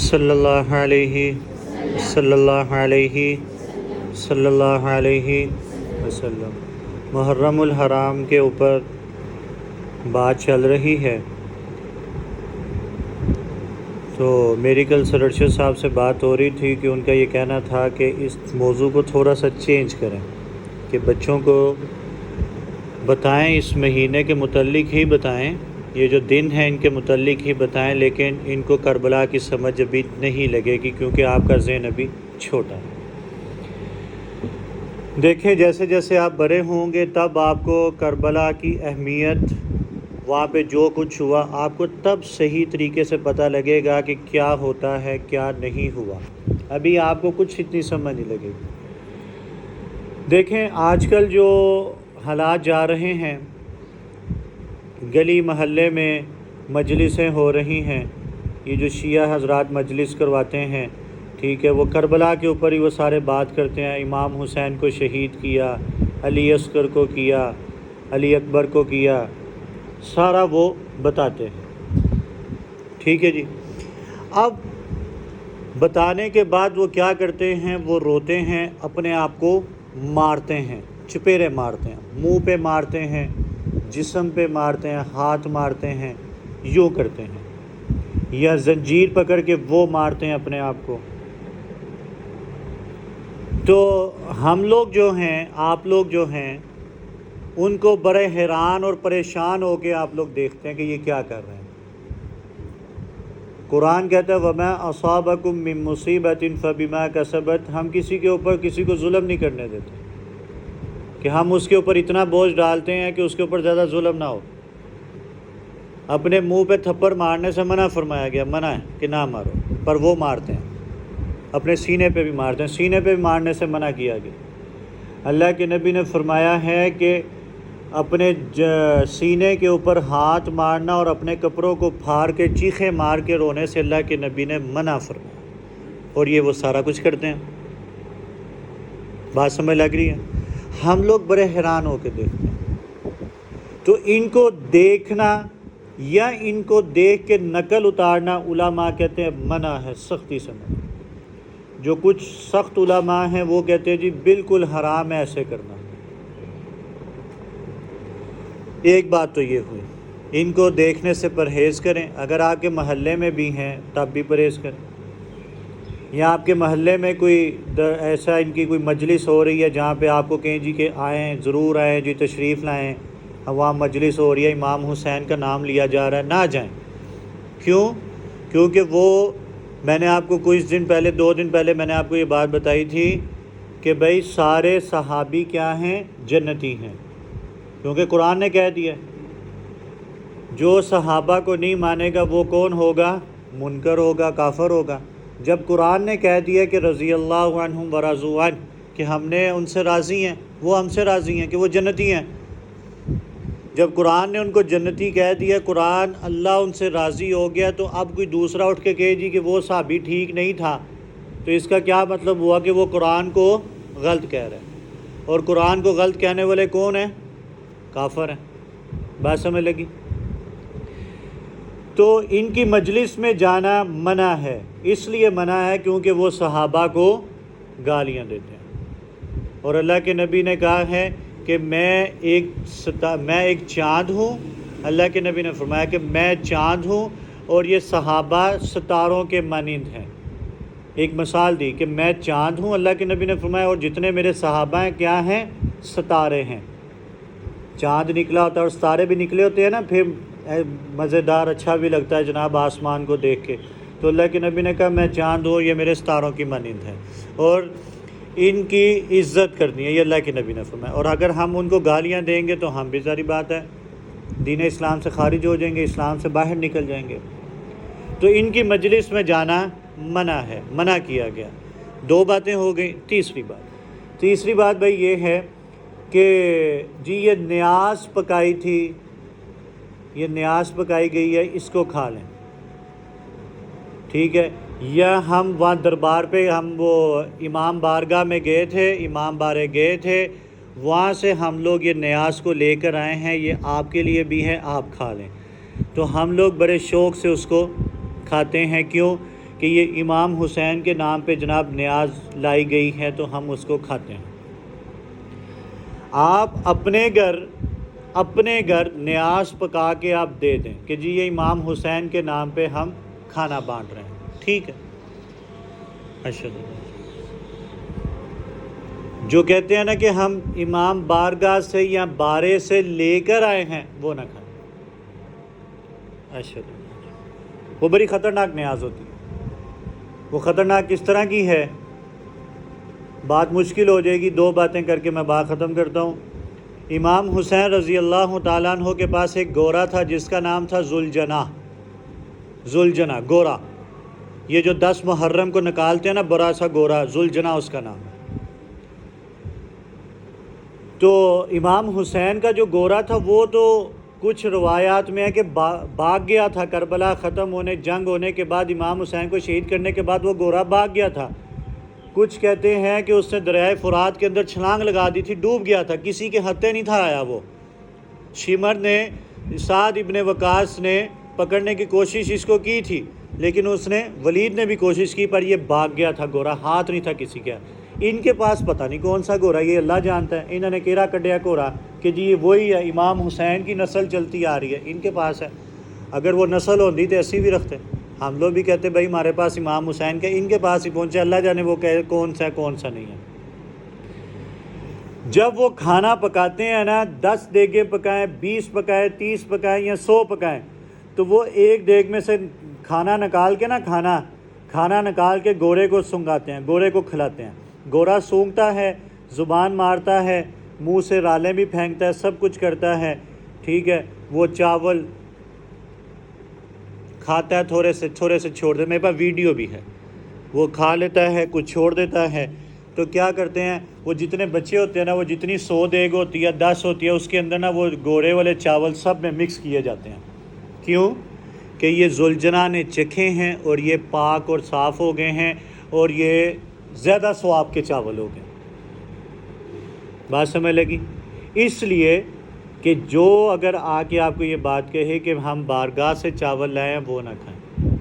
صلی اللہ علیہ صلی اللہ علیہ صلی اللہ علیہ وسلم۔ محرم الحرام کے اوپر بات چل رہی ہے، تو میری کل سر ارشد صاحب سے بات ہو رہی تھی کہ ان کا یہ کہنا تھا کہ اس موضوع کو تھوڑا سا چینج کریں، کہ بچوں کو بتائیں، اس مہینے کے متعلق ہی بتائیں، یہ جو دن ہیں ان کے متعلق ہی بتائیں، لیکن ان کو کربلا کی سمجھ ابھی نہیں لگے گی کیونکہ آپ کا ذہن ابھی چھوٹا ہے۔ دیکھیں، جیسے جیسے آپ بڑے ہوں گے تب آپ کو کربلا کی اہمیت، وہاں پہ جو کچھ ہوا، آپ کو تب صحیح طریقے سے پتہ لگے گا کہ کیا ہوتا ہے کیا نہیں ہوا۔ ابھی آپ کو کچھ اتنی سمجھ نہیں لگے گی۔ دیکھیں، آج کل جو حالات جا رہے ہیں، گلی محلے میں مجلسیں ہو رہی ہیں، یہ جو شیعہ حضرات مجلس کرواتے ہیں، ٹھیک ہے، وہ کربلا کے اوپر ہی وہ سارے بات کرتے ہیں، امام حسین کو شہید کیا، علی اصغر کو کیا، علی اکبر کو کیا، سارا وہ بتاتے ہیں، ٹھیک ہے جی۔ اب بتانے کے بعد وہ کیا کرتے ہیں، وہ روتے ہیں، اپنے آپ کو مارتے ہیں، چپیرے مارتے ہیں، منہ پہ مارتے ہیں، جسم پہ مارتے ہیں، ہاتھ مارتے ہیں، یوں کرتے ہیں، یا زنجیر پکڑ کے وہ مارتے ہیں اپنے آپ کو۔ تو ہم لوگ جو ہیں، آپ لوگ جو ہیں، ان کو بڑے حیران اور پریشان ہو کے آپ لوگ دیکھتے ہیں کہ یہ کیا کر رہے ہیں۔ قرآن کہتا ہے وَمَا أَصَابَكُم مِّن مُّصِيبَةٍ فَبِمَا كَسَبَتْ، ہم کسی کے اوپر کسی کو ظلم نہیں کرنے دیتے، کہ ہم اس کے اوپر اتنا بوجھ ڈالتے ہیں کہ اس کے اوپر زیادہ ظلم نہ ہو۔ اپنے منہ پہ تھپڑ مارنے سے منع فرمایا گیا، منع ہے کہ نہ مارو، پر وہ مارتے ہیں، اپنے سینے پہ بھی مارتے ہیں، سینے پہ بھی مارنے سے منع کیا گیا۔ اللہ کے نبی نے فرمایا ہے کہ اپنے سینے کے اوپر ہاتھ مارنا اور اپنے کپڑوں کو پھاڑ کے چیخیں مار کے رونے سے اللہ کے نبی نے منع فرمایا، اور یہ وہ سارا کچھ کرتے ہیں۔ بات سمجھ لگ رہی ہے؟ ہم لوگ بڑے حیران ہو کے دیکھتے ہیں۔ تو ان کو دیکھنا یا ان کو دیکھ کے نقل اتارنا علماء کہتے ہیں منع ہے، سختی سے منع۔ جو کچھ سخت علماء ہیں وہ کہتے ہیں جی بالکل حرام ہے ایسے کرنا۔ ایک بات تو یہ ہوئی، ان کو دیکھنے سے پرہیز کریں، اگر آپ کے محلے میں بھی ہیں تب بھی پرہیز کریں، یا آپ کے محلے میں کوئی ایسا ان کی کوئی مجلس ہو رہی ہے جہاں پہ آپ کو کہیں جی کہ آئیں، ضرور آئیں جی، تشریف لائیں، وہاں مجلس ہو رہی ہے، امام حسین کا نام لیا جا رہا ہے، نہ جائیں۔ کیوں؟ کیونکہ وہ، میں نے آپ کو کچھ دن پہلے، 2 دن پہلے میں نے آپ کو یہ بات بتائی تھی کہ بھئی سارے صحابی کیا ہیں؟ جنتی ہیں، کیونکہ قرآن نے کہہ دیا جو صحابہ کو نہیں مانے گا وہ کون ہوگا؟ منکر ہوگا، کافر ہوگا۔ جب قرآن نے کہہ دیا کہ رضی اللہ عنہم ورضوا عنہ، کہ ہم نے ان سے راضی ہیں، وہ ہم سے راضی ہیں، کہ وہ جنتی ہیں، جب قرآن نے ان کو جنتی کہہ دیا، قرآن اللہ ان سے راضی ہو گیا، تو اب کوئی دوسرا اٹھ کے کہے جی کہ وہ صحابی ٹھیک نہیں تھا، تو اس کا کیا مطلب ہوا کہ وہ قرآن کو غلط کہہ رہے ہیں، اور قرآن کو غلط کہنے والے کون ہیں؟ کافر ہیں۔ بات سمجھ لگی؟ تو ان کی مجلس میں جانا منع ہے، اس لیے منع ہے کیونکہ وہ صحابہ کو گالیاں دیتے ہیں، اور اللہ کے نبی نے کہا ہے کہ میں ایک چاند ہوں، اللہ کے نبی نے فرمایا کہ میں چاند ہوں اور یہ صحابہ ستاروں کے مانند ہیں۔ ایک مثال دی کہ میں چاند ہوں، اللہ کے نبی نے فرمایا، اور جتنے میرے صحابہ ہیں کیا ہیں؟ ستارے ہیں۔ چاند نکلا ہوتا ہے اور ستارے بھی نکلے ہوتے ہیں نا، پھر مزیدار اچھا بھی لگتا ہے جناب آسمان کو دیکھ کے۔ تو اللہ کے نبی نے کہا میں چاند ہوں، یہ میرے ستاروں کی مانند ہے، اور ان کی عزت کرنی ہے، یہ اللہ کے نبی نے فرمایا۔ اور اگر ہم ان کو گالیاں دیں گے تو ہم بھی ظاہری بات ہے دین اسلام سے خارج ہو جائیں گے، اسلام سے باہر نکل جائیں گے۔ تو ان کی مجلس میں جانا منع ہے، منع کیا گیا۔ 2 باتیں ہو گئیں۔ تیسری بات بھائی یہ ہے کہ جی یہ نیاز پکائی تھی، یہ نیاز پکائی گئی ہے، اس کو کھا لیں، ٹھیک ہے، یا ہم وہاں دربار پہ، ہم وہ امام بارگاہ میں گئے تھے، امام بارے گئے تھے، وہاں سے ہم لوگ یہ نیاز کو لے کر آئے ہیں، یہ آپ کے لیے بھی ہے، آپ کھا لیں۔ تو ہم لوگ بڑے شوق سے اس کو کھاتے ہیں۔ کیوں؟ کہ یہ امام حسین کے نام پہ جناب نیاز لائی گئی ہے تو ہم اس کو کھاتے ہیں۔ آپ اپنے گھر نیاز پکا کے آپ دے دیں کہ جی یہ امام حسین کے نام پہ ہم کھانا بانٹ رہے ہیں، ٹھیک ہے۔ جو کہتے ہیں نا کہ ہم امام بارگاہ سے یا بارے سے لے کر آئے ہیں وہ نہ کھائیں، وہ بڑی خطرناک نیاز ہوتی ہے۔ وہ خطرناک کس طرح کی ہے، بات مشکل ہو جائے گی، 2 باتیں کر کے میں بات ختم کرتا ہوں۔ امام حسین رضی اللہ تعالیٰ عنہ کے پاس ایک گورا تھا جس کا نام تھا ذوالجناح گورا، یہ جو 10 محرم کو نکالتے ہیں نا بڑا سا گورا، ذوالجناح اس کا نام ہے۔ تو امام حسین کا جو گورا تھا وہ تو کچھ روایات میں ہے کہ بھاگ گیا تھا، کربلا ختم ہونے، جنگ ہونے کے بعد امام حسین کو شہید کرنے کے بعد وہ گورا بھاگ گیا تھا۔ کچھ کہتے ہیں کہ اس نے دریائے فرات کے اندر چھلانگ لگا دی تھی، ڈوب گیا تھا، کسی کے ہتھے نہیں تھا آیا۔ وہ شمر نے، سعد ابن وقاص نے پکڑنے کی کوشش اس کو کی تھی، لیکن ولید نے بھی کوشش کی، پر یہ بھاگ گیا تھا گورا، ہاتھ نہیں تھا کسی کا۔ ان کے پاس پتہ نہیں کون سا گورا، یہ اللہ جانتا ہے، انہوں نے کیرا کڈیا گورا کہ جی یہ وہی ہے، امام حسین کی نسل چلتی آ رہی ہے، ان کے پاس ہے۔ اگر وہ نسل ہوتی تو ایسی بھی رکھتے، ہم لوگ بھی کہتے بھائی ہمارے پاس امام حسین کا، ان کے پاس ہی پہنچے، اللہ جانے وہ کہ کون سا نہیں ہے۔ جب وہ کھانا پکاتے ہیں نا، 10 دیگیں پکائیں، 20 پکائیں، 30 پکائیں یا 100 پکائیں، تو وہ ایک دیگ میں سے کھانا نکال کے گورے کو سنگاتے ہیں، گورے کو کھلاتے ہیں۔ گورا سونگتا ہے، زبان مارتا ہے، منہ سے رالیں بھی پھینکتا ہے، سب کچھ کرتا ہے، ٹھیک ہے۔ وہ چاول کھاتا ہے، تھوڑے سے چھوڑ دے، میرے پاس ویڈیو بھی ہے، وہ کھا لیتا ہے، کچھ چھوڑ دیتا ہے۔ تو کیا کرتے ہیں، وہ جتنے بچے ہوتے ہیں نا، وہ جتنی 100 دیگ ہوتی ہے، 10 ہوتی ہے، اس کے اندر نا وہ گورے والے چاول سب میں مکس کیے جاتے ہیں۔ کیوں کہ یہ ذوالجناح نے چکھے ہیں اور یہ پاک اور صاف ہو گئے ہیں اور یہ زیادہ ثواب کے چاول ہو گئے۔ بات سمجھ لگی؟ اس لیے کہ جو اگر آ کے آپ کو یہ بات کہے کہ ہم بارگاہ سے چاول لائیں وہ نہ کھائیں،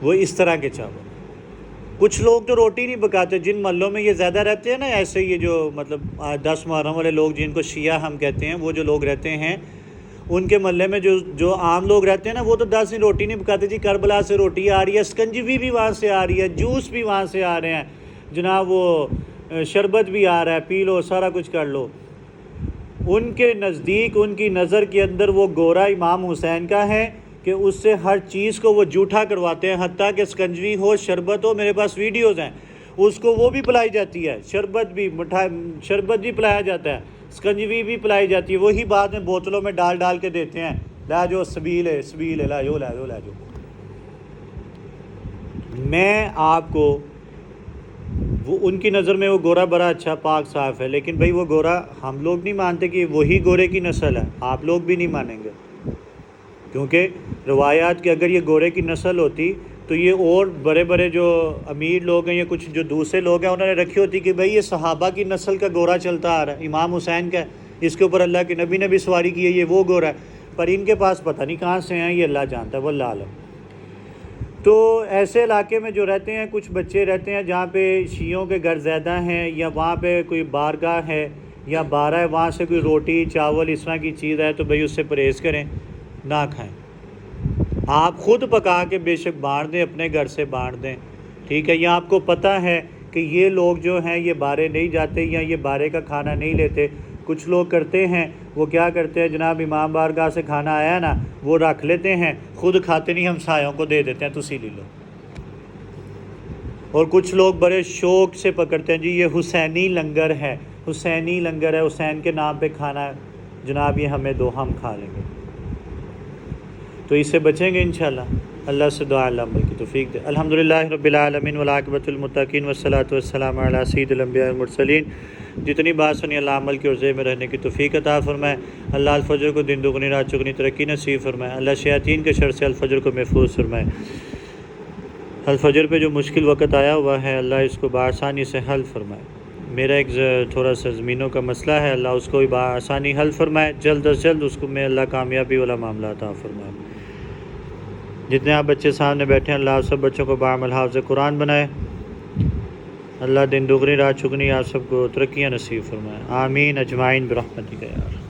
وہ اس طرح کے چاول۔ کچھ لوگ تو روٹی نہیں پکاتے، جن محلوں میں یہ زیادہ رہتے ہیں نا، ایسے یہ جو مطلب 10 محرم والے لوگ جن کو شیعہ ہم کہتے ہیں، وہ جو لوگ رہتے ہیں ان کے محلے میں جو عام لوگ رہتے ہیں نا، وہ تو 10 دن روٹی نہیں پکاتے، جی کربلا سے روٹی آ رہی ہے، سکنجوی بھی وہاں سے آ رہی ہے، جوس بھی وہاں سے آ رہے ہیں جناب، وہ شربت بھی آ رہا ہے، پی لو، سارا کچھ کر لو۔ ان کے نزدیک، ان کی نظر کے اندر وہ گورا امام حسین کا ہے کہ اس سے ہر چیز کو وہ جھوٹا کرواتے ہیں، حتیٰ کہ سکنجوی ہو، شربت ہو، میرے پاس ویڈیوز ہیں، اس کو وہ بھی پلائی جاتی ہے، شربت بھی پلایا جاتا ہے، سکنجوی بھی پلائی جاتی ہے، وہی بعد میں بوتلوں میں ڈال کے دیتے ہیں، لا جو سبیل ہے لا جو میں آپ کو وہ ان کی نظر میں وہ گورا بڑا اچھا پاک صاف ہے، لیکن بھئی وہ گورا ہم لوگ نہیں مانتے کہ وہی گورے کی نسل ہے، آپ لوگ بھی نہیں مانیں گے، کیونکہ روایات کہ اگر یہ گورے کی نسل ہوتی تو یہ اور بڑے جو امیر لوگ ہیں یا کچھ جو دوسرے لوگ ہیں انہوں نے رکھی ہوتی کہ بھئی یہ صحابہ کی نسل کا گورا چلتا آ رہا ہے، امام حسین کا ہے، اس کے اوپر اللہ کے نبی نے بھی سواری کی ہے، یہ وہ گورا ہے، پر ان کے پاس پتہ نہیں کہاں سے ہیں، یہ اللہ جانتا ہے، واللہ عالم۔ تو ایسے علاقے میں جو رہتے ہیں، کچھ بچے رہتے ہیں جہاں پہ شیعوں کے گھر زیادہ ہیں، یا وہاں پہ کوئی بارگاہ ہے یا بارہ ہے، وہاں سے کوئی روٹی چاول اس طرح کی چیز ہے تو بھئی اس سے پرہیز کریں، نہ کھائیں۔ آپ خود پکا کے بے شک بانٹ دیں، اپنے گھر سے بانٹ دیں، ٹھیک ہے۔ یا آپ کو پتہ ہے کہ یہ لوگ جو ہیں یہ بارے نہیں جاتے یا یہ بارے کا کھانا نہیں لیتے، کچھ لوگ کرتے ہیں، وہ کیا کرتے ہیں جناب، امام بارگاہ سے کھانا آیا نا، وہ رکھ لیتے ہیں، خود کھاتے نہیں، ہمسایوں کو دے دیتے ہیں، تسی لے لو۔ اور کچھ لوگ بڑے شوق سے پکڑتے ہیں، جی یہ حسینی لنگر ہے، حسین کے نام پہ کھانا جناب یہ ہمیں دو، ہم کھا لیں گے، تو اس سے بچیں گے انشاءاللہ۔ اللہ سے دعا اللہ عمل کی توفیق دے۔ الحمدللہ رب العالمین والعاقبۃ للمتقین والصلاۃ والسلام علی سید الانبیاء والمرسلین۔ جتنی بات سنی اللہ عمل کی اور ذہن میں رہنے کی توفیق عطا فرمائے۔ اللہ الفجر کو دن دگنی رات چگنی ترقی نصیب فرمائے۔ اللہ شیاطین کے شر سے الفجر کو محفوظ فرمائے۔ الفجر پہ جو مشکل وقت آیا ہوا ہے اللہ اس کو بآسانی سے حل فرمائے۔ میرا ایک تھوڑا سا زمینوں کا مسئلہ ہے، اللہ اس کو بھی بآسانی حل فرمائے، جلد از جلد اس کو میں اللہ کامیابی والا معاملہ عطا فرمائے۔ جتنے آپ بچے سامنے بیٹھے ہیں اللہ آپ سب بچوں کو بعمل حافظ قرآن بنائے، اللہ دن دگنی رات چگنی آپ سب کو ترقیاں نصیب فرمائے، آمین اجمعین برحمتک یا ارحم۔